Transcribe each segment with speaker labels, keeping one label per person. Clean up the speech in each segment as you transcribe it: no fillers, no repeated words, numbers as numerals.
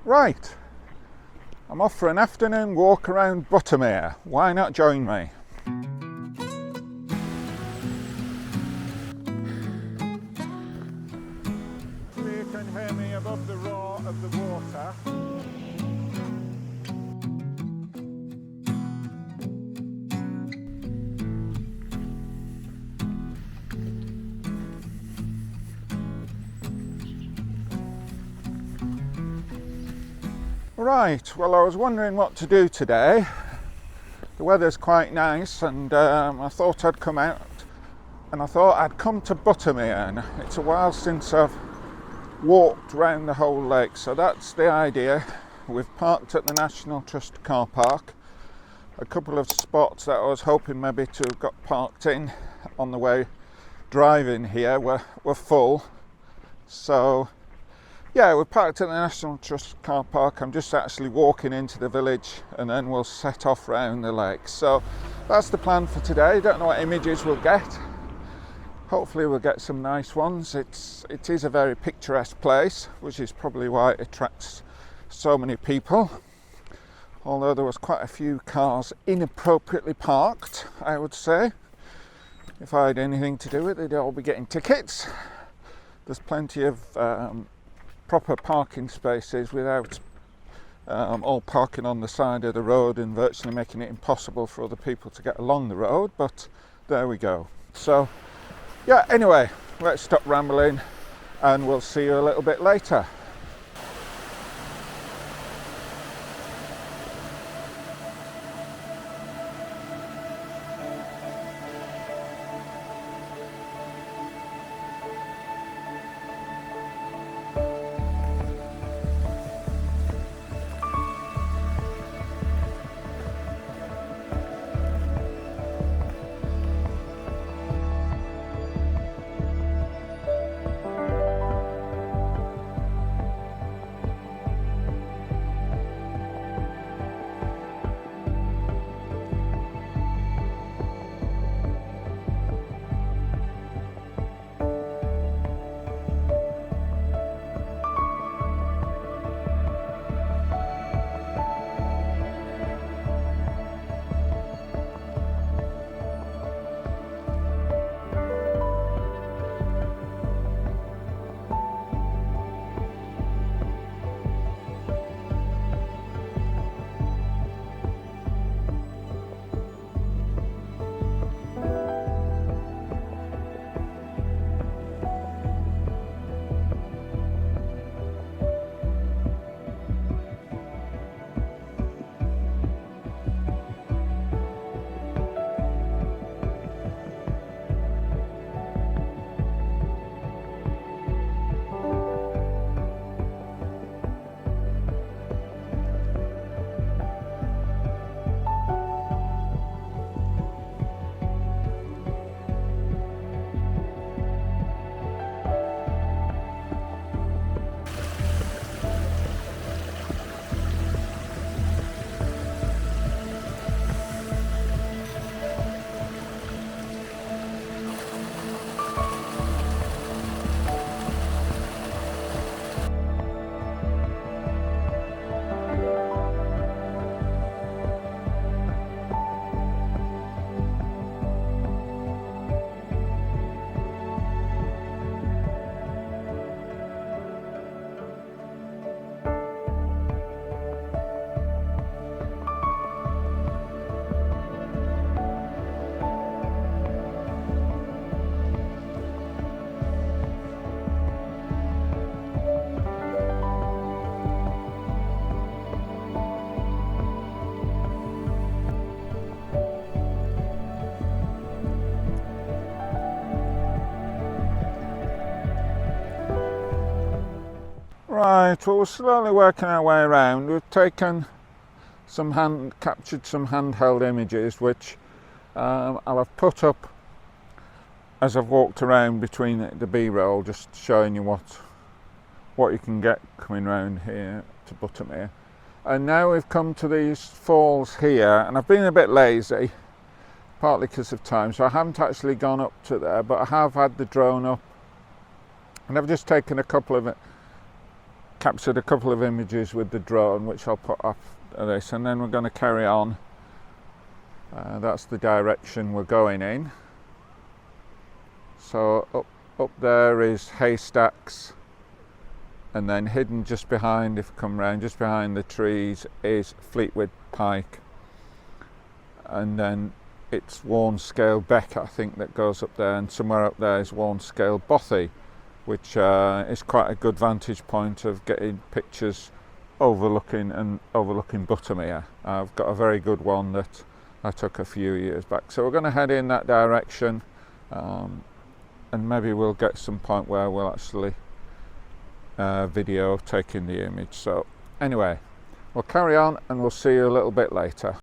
Speaker 1: Right, I'm off for an afternoon walk around Buttermere. Why not join me? You can hear me above the roar of the water. Right, well, I was wondering what to do today. The weather's quite nice, and I thought I'd come out, and I thought I'd come to Buttermere. And it's a while since I've walked round the whole lake, so that's the idea. We've parked at the National Trust car park. A couple of spots that I was hoping maybe to have got parked in on the way driving here were full. So yeah, we're parked at the National Trust car park. I'm just actually walking into the village, and then we'll set off round the lake. So that's the plan for today. Don't know what images we'll get. Hopefully we'll get some nice ones. It is a very picturesque place, which is probably why it attracts so many people. Although there was quite a few cars inappropriately parked, I would say. If I had anything to do with it, they'd all be getting tickets. There's plenty of proper parking spaces without all parking on the side of the road and virtually making it impossible for other people to get along the road, but there we go. So yeah, anyway, let's stop rambling and we'll see you a little bit later. Right, well, we're slowly working our way around. We've taken captured some handheld images, which I'll have put up as I've walked around between the B-roll, just showing you what you can get coming round here to Buttermere. And now we've come to these falls here, and I've been a bit lazy, partly because of time, so I haven't actually gone up to there, but I have had the drone up, and I've just taken a couple of captured a couple of images with the drone, which I'll put up this, and then we're going to carry on. That's the direction we're going in. So up there is haystacks, and then hidden just behind, if you come round, just behind the trees is Fleetwood Pike, and then it's Warnscale Beck, I think, that goes up there, and somewhere up there is Warnscale Bothy, which is quite a good vantage point of getting pictures overlooking Buttermere. I've got a very good one that I took a few years back. So we're going to head in that direction, and maybe we'll get some point where we'll actually video taking the image. So anyway, we'll carry on and we'll see you a little bit later.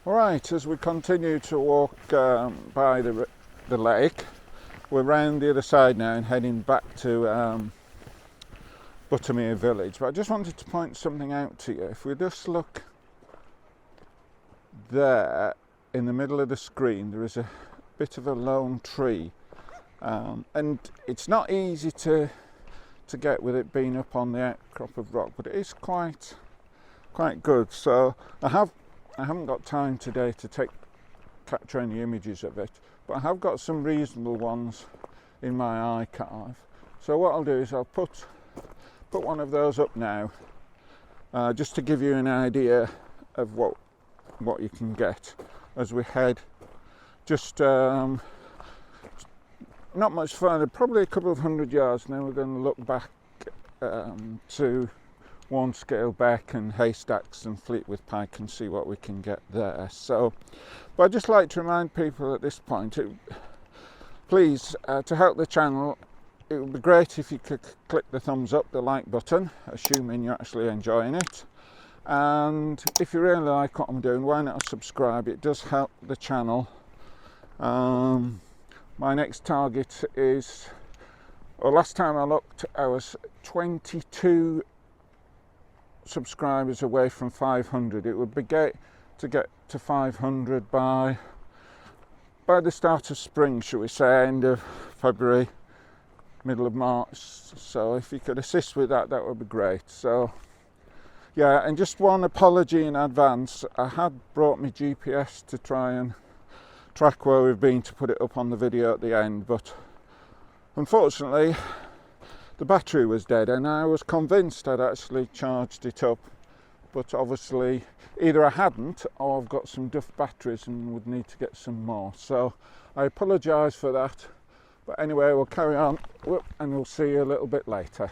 Speaker 1: Right, as we continue to walk by the lake, we're round the other side now and heading back to Buttermere village. But I just wanted to point something out to you. If we just look there in the middle of the screen, there is a bit of a lone tree, and it's not easy to get with it being up on the outcrop of rock, but it is quite good. So I haven't got time today to capture any images of it, but I have got some reasonable ones in my archive. So what I'll do is I'll put one of those up now, just to give you an idea of what you can get as we head just not much further, probably a couple of 100 yards. Now we're going to look back to Warnscale Beck and haystacks and Fleetwood Pike and see what we can get there. So, but I'd just like to remind people at this point, please, to help the channel, it would be great if you could click the thumbs up, the like button, assuming you're actually enjoying it. And if you really like what I'm doing, why not subscribe? It does help the channel. My next target is, well, last time I looked, I was 22 subscribers away from 500. It would be great to get to 500 by the start of spring, shall we say, end of February, middle of March. So if you could assist with that, that would be great. So yeah, and just one apology in advance. I had brought my GPS to try and track where we've been to put it up on the video at the end, but unfortunately the battery was dead, and I was convinced I'd actually charged it up, but obviously either I hadn't or I've got some duff batteries and would need to get some more. So I apologise for that, but anyway, we'll carry on and we'll see you a little bit later.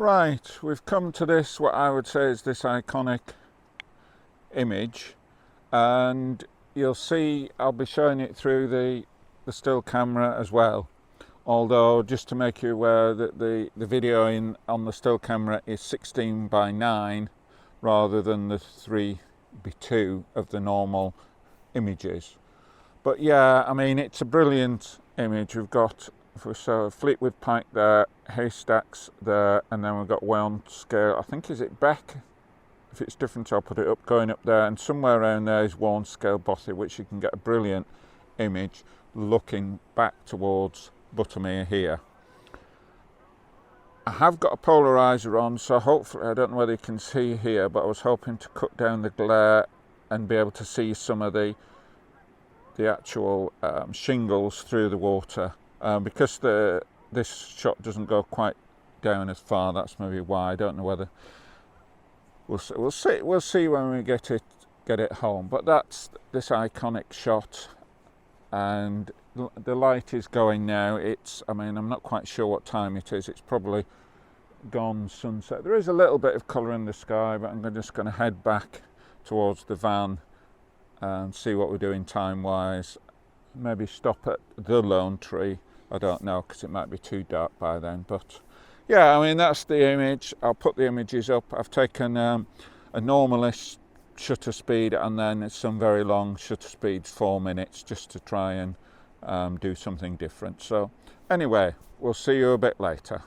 Speaker 1: Right, we've come to this, what I would say is this iconic image, and you'll see I'll be showing it through the still camera as well, although just to make you aware that the video on the still camera is 16:9 rather than the 3:2 of the normal images. But yeah, I mean, it's a brilliant image. We've got, if we saw Fleetwood Pike there, haystacks there, and then we've got Welm scale, I think, is it Beck? If it's different, I'll put it up, going up there, and somewhere around there is Warren scale Bothy, which you can get a brilliant image looking back towards Buttermere here. I have got a polarizer on, so hopefully, I don't know whether you can see here, but I was hoping to cut down the glare and be able to see some of the actual shingles through the water. Because this shot doesn't go quite down as far, that's maybe why. I don't know whether we'll see when we get it home. But that's this iconic shot, and the light is going now. I mean, I'm not quite sure what time it is. It's probably gone sunset. There is a little bit of colour in the sky, but I'm just going to head back towards the van and see what we're doing time wise. Maybe stop at the lone tree. I don't know, because it might be too dark by then. But yeah, I mean, that's the image. I'll put the images up. I've taken a normalish shutter speed and then some very long shutter speeds, 4 minutes, just to try and do something different. So anyway, we'll see you a bit later.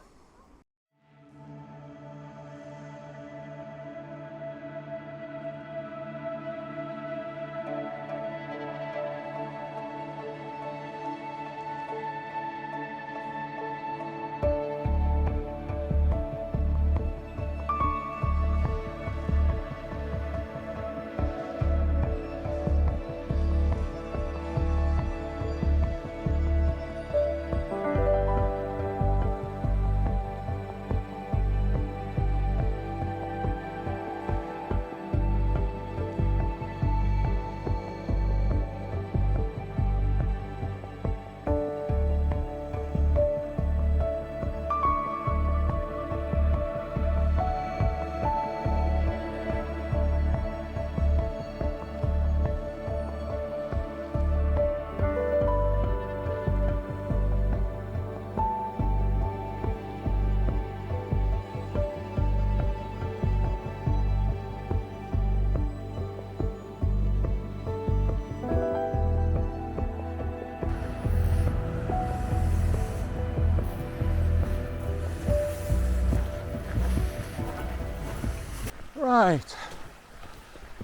Speaker 1: Right,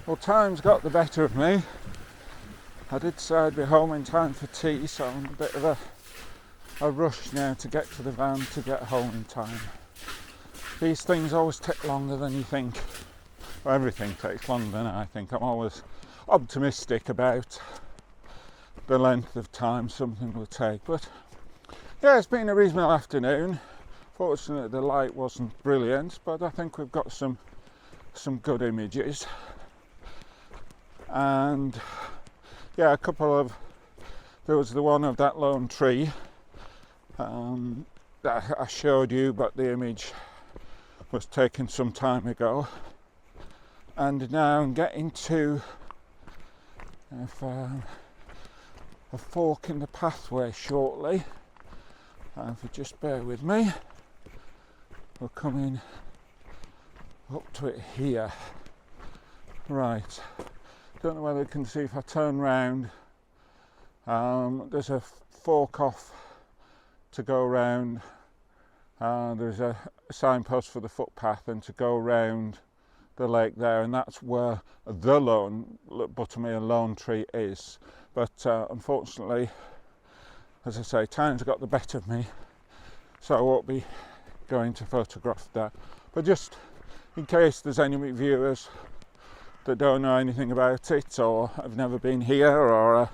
Speaker 1: well, time's got the better of me. I did say I'd be home in time for tea, so I'm a bit of a rush now to get to the van to get home in time. These things always take longer than you think. Well, everything takes longer than I think. I'm always optimistic about the length of time something will take. But yeah, it's been a reasonable afternoon. Fortunately, the light wasn't brilliant, but I think we've got some good images. And yeah, there was the one of that lone tree that I showed you, but the image was taken some time ago. And now I'm getting to a fork in the pathway shortly. If you just bear with me, we're coming up to it here. Right, don't know whether you can see if I turn round. There's a fork off to go round. There's a signpost for the footpath and to go round the lake there, and that's where the Buttermere lone tree is. But unfortunately, as I say, time's got the better of me, so I won't be going to photograph that. But just in case there's any viewers that don't know anything about it or have never been here or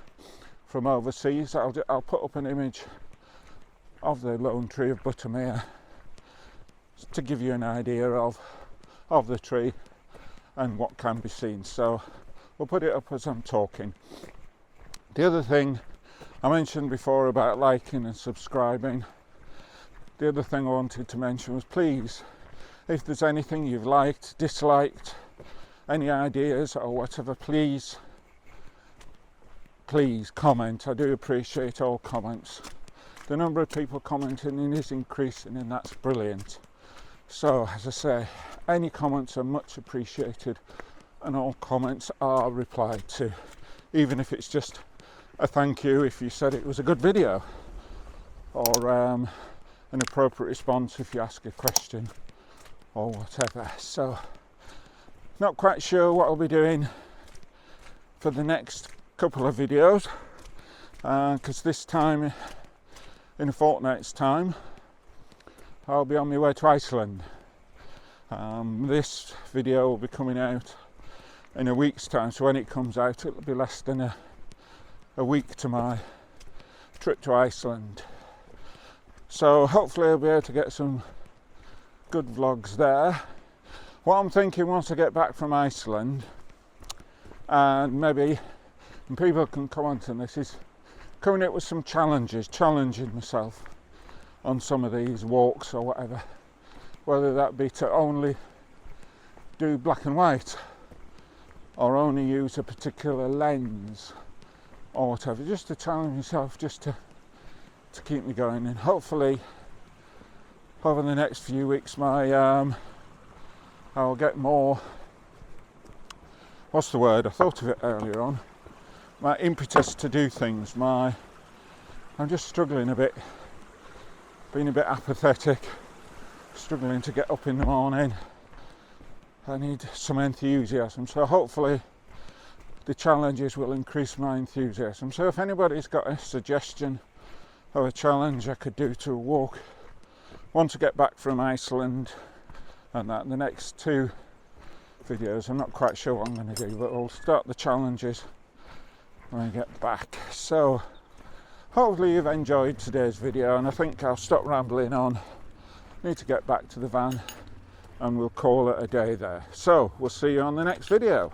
Speaker 1: from overseas, I'll put up an image of the lone tree of Buttermere to give you an idea of the tree and what can be seen. So we'll put it up as I'm talking. The other thing I mentioned before about liking and subscribing, the other thing I wanted to mention was, please, If there's anything you've liked, disliked, any ideas or whatever, please comment. I do appreciate all comments. The number of people commenting is increasing, and that's brilliant. So, as I say, any comments are much appreciated, and all comments are replied to, even if it's just a thank you if you said it was a good video, or an appropriate response if you ask a question or whatever. So, not quite sure what I'll be doing for the next couple of videos, because this time, in a fortnight's time, I'll be on my way to Iceland. This video will be coming out in a week's time, so when it comes out it'll be less than a week to my trip to Iceland. So hopefully I'll be able to get some good vlogs there. What I'm thinking once I get back from Iceland, and maybe people can comment on this, is coming up with some challenges, challenging myself on some of these walks or whatever, whether that be to only do black and white or only use a particular lens or whatever, just to challenge myself, just to keep me going. And hopefully over the next few weeks I'll get more, what's the word, I thought of it earlier on, my impetus to do things. I'm just struggling a bit, being a bit apathetic, struggling to get up in the morning. I need some enthusiasm, so hopefully the challenges will increase my enthusiasm. So if anybody's got a suggestion of a challenge I could do to walk once I get back from Iceland, and that the next 2 videos, I'm not quite sure what I'm going to do, but I'll start the challenges when I get back. So hopefully you've enjoyed today's video, and I think I'll stop rambling on. Need to get back to the van and we'll call it a day there. So we'll see you on the next video.